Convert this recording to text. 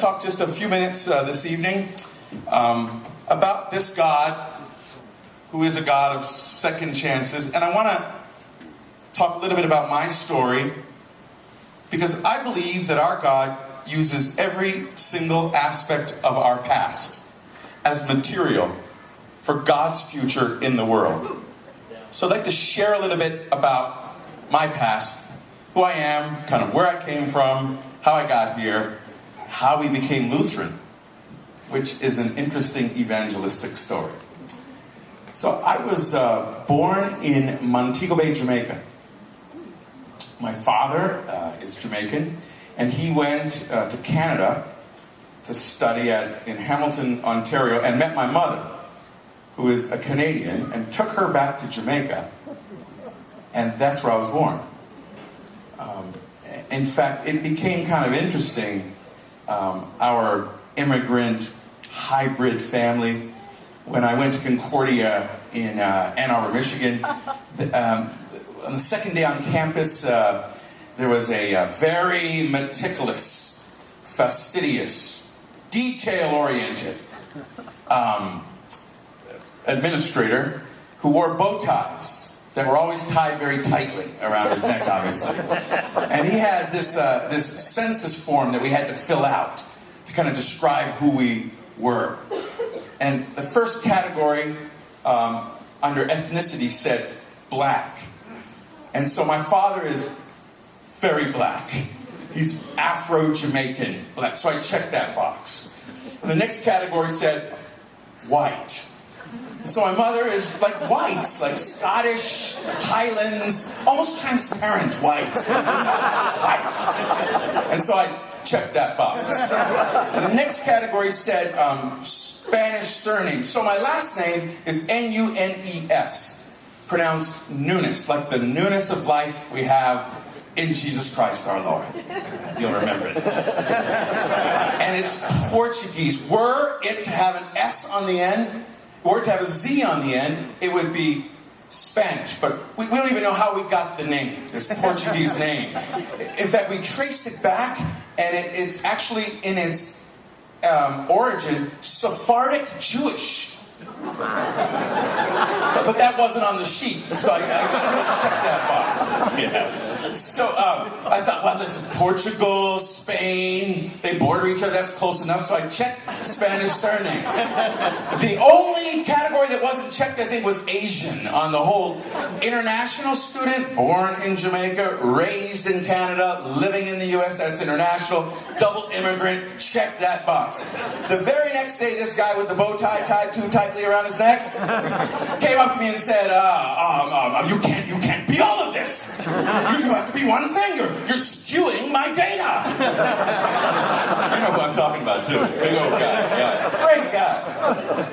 to talk just a few minutes this evening about this God who is a God of second chances. And I want to talk a little bit about my story, because I believe that our God uses every single aspect of our past as material for God's future in the world. So I'd like to share a little bit about my past, who I am, kind of where I came from, how I got here, how we became Lutheran, which is an interesting evangelistic story. So I was born in Montego Bay, Jamaica. My father is Jamaican, and he went to Canada to study in Hamilton, Ontario, and met my mother, who is a Canadian, and took her back to Jamaica, and that's where I was born. In fact, it became kind of interesting, our immigrant hybrid family, when I went to Concordia in Ann Arbor, Michigan. On the second day on campus, there was a very meticulous, fastidious, detail-oriented administrator who wore bow ties that were always tied very tightly around his neck, obviously. And he had this census form that we had to fill out to kind of describe who we were. And the first category under ethnicity said black. And so my father is very black. He's Afro-Jamaican black. So I checked that box. And the next category said white. So my mother is like white, like Scottish, Highlands, almost transparent white. White. And so I checked that box. And the next category said Spanish surname. So my last name is Nunes, pronounced Nunes, like the newness of life we have in Jesus Christ our Lord. You'll remember it. And it's Portuguese. Were it to have an S on the end, or to have a Z on the end, it would be Spanish. But we don't even know how we got the name, this Portuguese name. In fact, we traced it back, and it's actually, in its origin, Sephardic Jewish. But that wasn't on the sheet, so I checked that box. Yeah. So I thought, well, listen, Portugal, Spain, they border each other, that's close enough, so I checked Spanish surname. The only category that wasn't checked, I think, was Asian on the whole. International student, born in Jamaica, raised in Canada, living in the US, that's international, double immigrant, check that box. The very next day, this guy with the bow tie tied too tightly around his neck came up to me and said, you can't be all of this. You have to be one thing. You're skewing my data. You know who I'm talking about, too. Big old guy. Yeah. Great guy.